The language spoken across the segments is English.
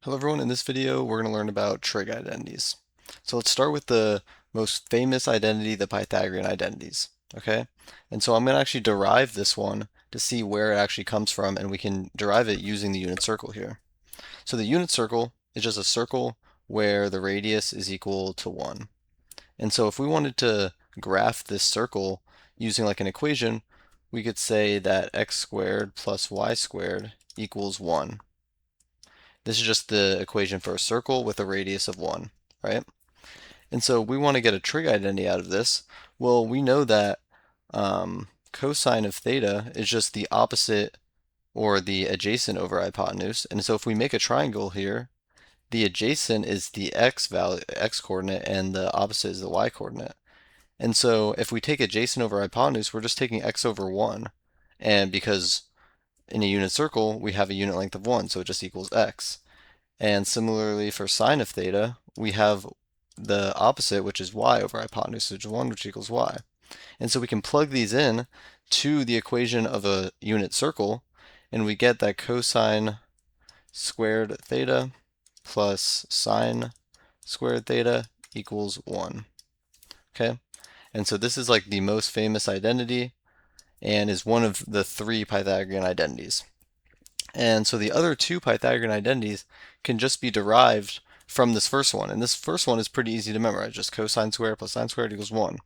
Hello everyone, in this video we're going to learn about trig identities. So let's start with the most famous identity, the Pythagorean identities. Okay? And so I'm going to actually derive this one to see where it actually comes from, and we can derive it using the unit circle here. So the unit circle is just a circle where the radius is equal to 1. And so if we wanted to graph this circle using like an equation, we could say that x squared plus y squared equals 1. This is just the equation for a circle with a radius of 1, right? And so we want to get a trig identity out of this. Well, we know that cosine of theta is just the opposite or the adjacent over hypotenuse. And so if we make a triangle here, the adjacent is the x value, x coordinate, and the opposite is the y coordinate. And so if we take adjacent over hypotenuse, we're just taking x over 1. And because in a unit circle, we have a unit length of 1, so it just equals x. And similarly for sine of theta, we have the opposite, which is y over hypotenuse, which is 1, which equals y. And so we can plug these in to the equation of a unit circle, and we get that cosine squared theta plus sine squared theta equals 1. Okay? And so this is like the most famous identity and is one of the 3 Pythagorean identities. And so the other 2 Pythagorean identities can just be derived from this first one. And this first one is pretty easy to memorize, just cosine squared plus sine squared equals 1.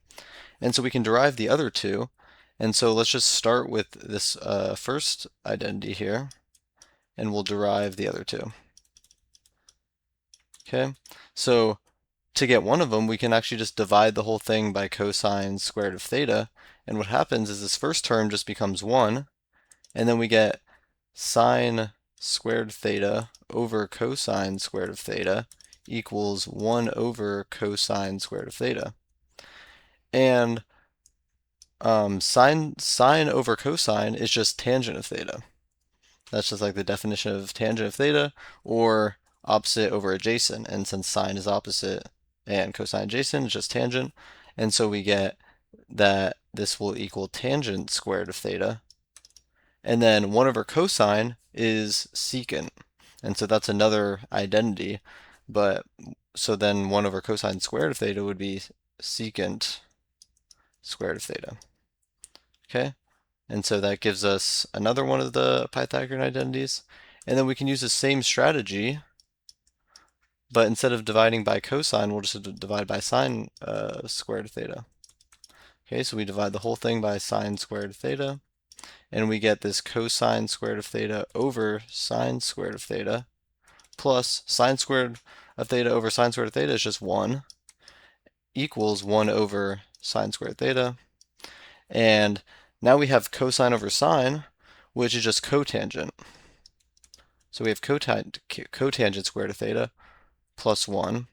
And so we can derive the other 2. And so let's just start with this first identity here, and we'll derive the other 2. Okay, so to get one of them, we can actually just divide the whole thing by cosine squared of theta. And what happens is this first term just becomes 1, and then we get sine squared theta over cosine squared of theta equals 1 over cosine squared of theta. And sine over cosine is just tangent of theta. That's just like the definition of tangent of theta, or opposite over adjacent. And since sine is opposite and cosine adjacent, it's just tangent. And so we get that this will equal tangent squared of theta. And then 1 over cosine is secant. And so that's another identity. But so then 1 over cosine squared of theta would be secant squared of theta. Okay? And so that gives us another one of the Pythagorean identities. And then we can use the same strategy, but instead of dividing by cosine, we'll just divide by sine squared of theta. Okay, so we divide the whole thing by sine squared of theta, and we get this cosine squared of theta over sine squared of theta, plus sine squared of theta over sine squared of theta is just 1, equals 1 over sine squared theta. And now we have cosine over sine, which is just cotangent. So we have cotangent squared of theta plus 1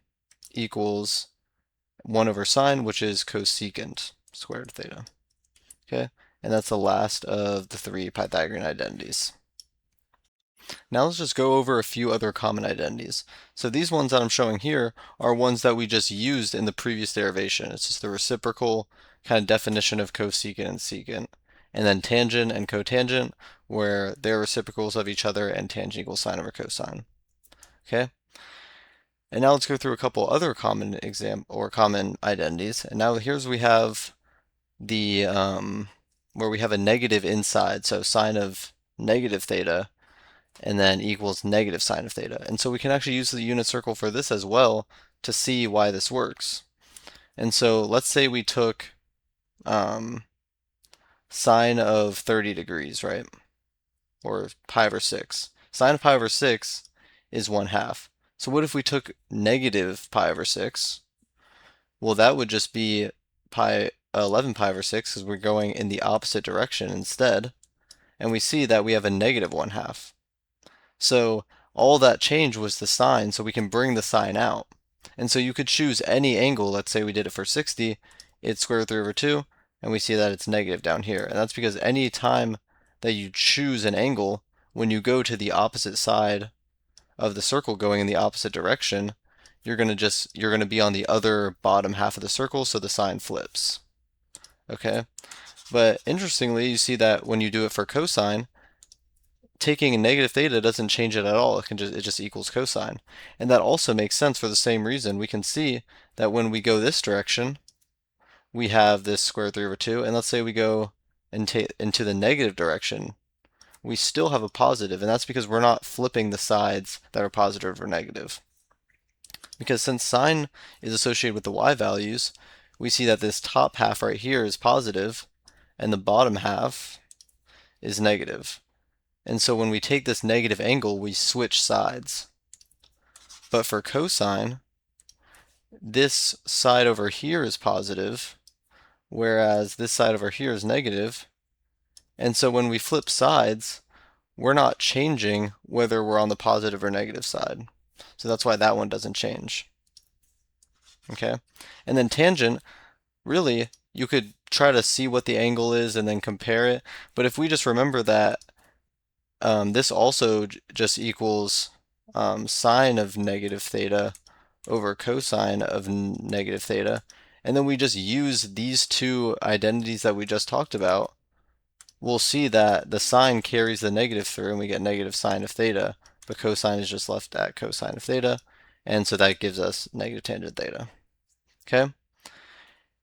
equals 1 over sine, which is cosecant squared of theta. Okay, and that's the last of the 3 Pythagorean identities. Now let's just go over a few other common identities. So these ones that I'm showing here are ones that we just used in the previous derivation. It's just the reciprocal kind of definition of cosecant and secant. And then tangent and cotangent, where they're reciprocals of each other and tangent equals sine over cosine. Okay? And now let's go through a couple other common common identities. And now here's we have the where we have a negative inside, so sine of negative theta, and then equals negative sine of theta. And so we can actually use the unit circle for this as well to see why this works. And so let's say we took sine of 30 degrees, right? Or pi over 6. Sine of pi over 6 is 1/2. So what if we took negative pi over 6? Well, that would just be 11 pi over 6 because we're going in the opposite direction instead. And we see that we have a negative 1/2. So all that change was the sign, so we can bring the sign out. And so you could choose any angle. Let's say we did it for 60, it's square root 3 over 2, and we see that it's negative down here. And that's because any time that you choose an angle, when you go to the opposite side of the circle going in the opposite direction, you're going to be on the other bottom half of the circle, so the sign flips. Okay? But interestingly, you see that when you do it for cosine, taking a negative theta doesn't change it at all. It just equals cosine. And that also makes sense for the same reason. We can see that when we go this direction, we have this square root 3 over 2, and let's say we go into the negative direction, we still have a positive, and that's because we're not flipping the sides that are positive or negative. Because since sine is associated with the y values, we see that this top half right here is positive, and the bottom half is negative. And so when we take this negative angle, we switch sides. But for cosine, this side over here is positive, whereas this side over here is negative. And so when we flip sides, we're not changing whether we're on the positive or negative side. So that's why that one doesn't change. Okay? And then tangent, really, you could try to see what the angle is and then compare it. But if we just remember that this also just equals sine of negative theta over cosine of negative theta, and then we just use these two identities that we just talked about, we'll see that the sine carries the negative through and we get negative sine of theta, but cosine is just left at cosine of theta, and so that gives us negative tangent theta. Okay?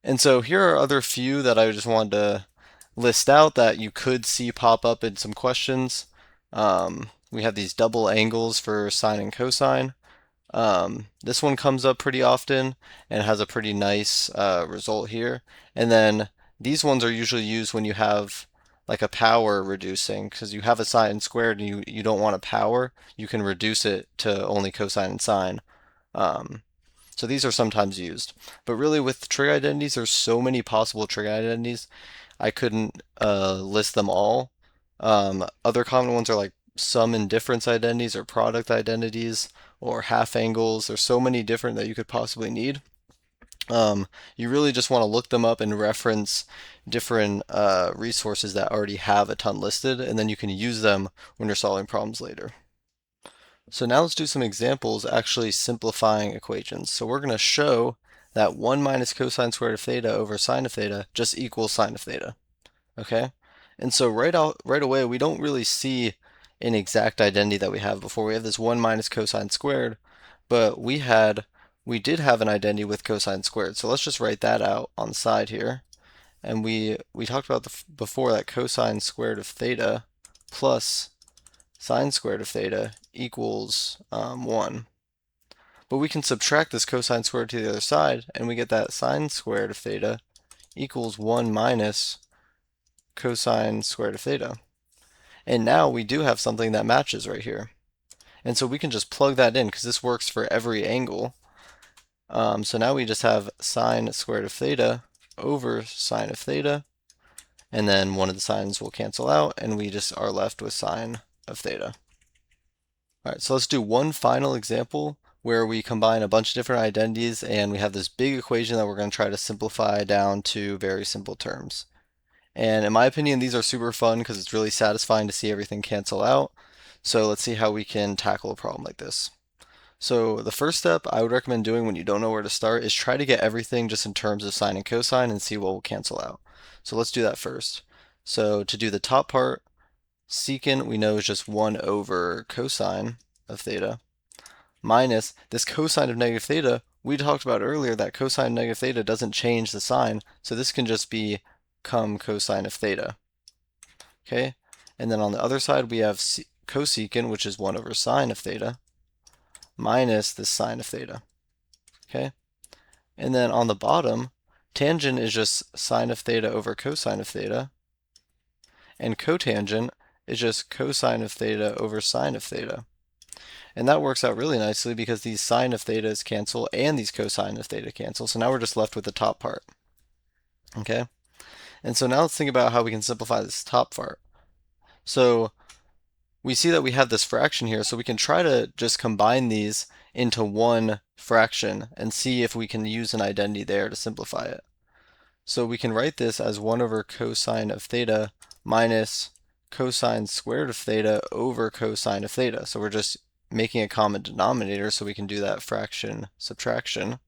And so here are other few that I just wanted to list out that you could see pop up in some questions. We have these double angles for sine and cosine. This one comes up pretty often and has a pretty nice result here. And then these ones are usually used when you have like a power reducing, because you have a sine squared and you don't want a power, you can reduce it to only cosine and sine. So these are sometimes used. But really with trig identities, there's so many possible trig identities, I couldn't list them all. Other common ones are like sum and difference identities or product identities or half angles. There's so many different that you could possibly need. You really just want to look them up and reference different resources that already have a ton listed, and then you can use them when you're solving problems later. So now let's do some examples actually simplifying equations. So we're going to show that 1 minus cosine squared of theta over sine of theta just equals sine of theta. Okay? And so right away, we don't really see an exact identity that we have before. We have this 1 minus cosine squared, but we did have an identity with cosine squared. So let's just write that out on the side here. And we talked about before that cosine squared of theta plus sine squared of theta equals 1. But we can subtract this cosine squared to the other side, and we get that sine squared of theta equals 1 minus cosine squared of theta. And now we do have something that matches right here. And so we can just plug that in because this works for every angle. So now we just have sine squared of theta over sine of theta, and then one of the signs will cancel out, and we just are left with sine of theta. All right, so let's do one final example where we combine a bunch of different identities and we have this big equation that we're going to try to simplify down to very simple terms. And in my opinion, these are super fun because it's really satisfying to see everything cancel out. So let's see how we can tackle a problem like this. So the first step I would recommend doing when you don't know where to start is try to get everything just in terms of sine and cosine and see what will cancel out. So let's do that first. So to do the top part, secant we know is just 1 over cosine of theta minus this cosine of negative theta. We talked about earlier that cosine of negative theta doesn't change the sign, so this can just become cosine of theta. Okay, and then on the other side we have cosecant, which is 1 over sine of theta, minus this sine of theta. Okay, and then on the bottom, tangent is just sine of theta over cosine of theta, and cotangent is just cosine of theta over sine of theta. And that works out really nicely because these sine of thetas cancel and these cosine of theta cancel. So now we're just left with the top part. Okay? And so now let's think about how we can simplify this top part. So we see that we have this fraction here, so we can try to just combine these into one fraction and see if we can use an identity there to simplify it. So we can write this as 1 over cosine of theta minus cosine squared of theta over cosine of theta. So we're just making a common denominator so we can do that fraction subtraction.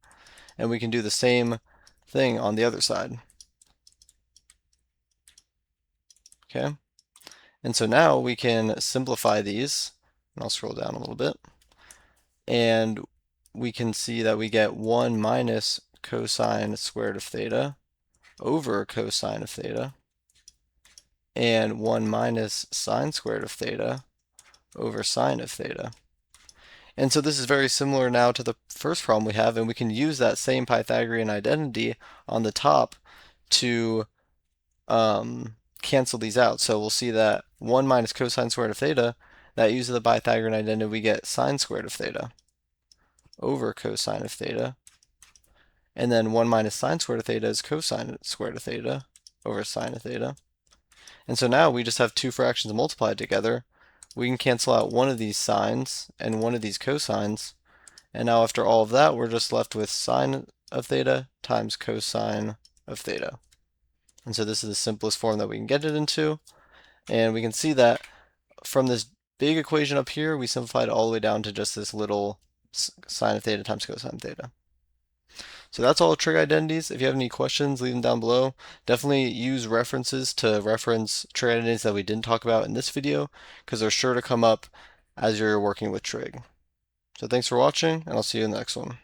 And we can do the same thing on the other side. Okay? And so now we can simplify these, and I'll scroll down a little bit, and we can see that we get 1 minus cosine squared of theta over cosine of theta, and 1 minus sine squared of theta over sine of theta. And so this is very similar now to the first problem we have, and we can use that same Pythagorean identity on the top to cancel these out. So we'll see that 1 minus cosine squared of theta, that uses the Pythagorean identity, we get sine squared of theta over cosine of theta. And then 1 minus sine squared of theta is cosine squared of theta over sine of theta. And so now we just have two fractions multiplied together. We can cancel out one of these sines and one of these cosines. And now after all of that, we're just left with sine of theta times cosine of theta. And so this is the simplest form that we can get it into. And we can see that from this big equation up here, we simplified all the way down to just this little sine of theta times cosine of theta. So that's all trig identities. If you have any questions, leave them down below. Definitely use references to reference trig identities that we didn't talk about in this video, because they're sure to come up as you're working with trig. So thanks for watching, and I'll see you in the next one.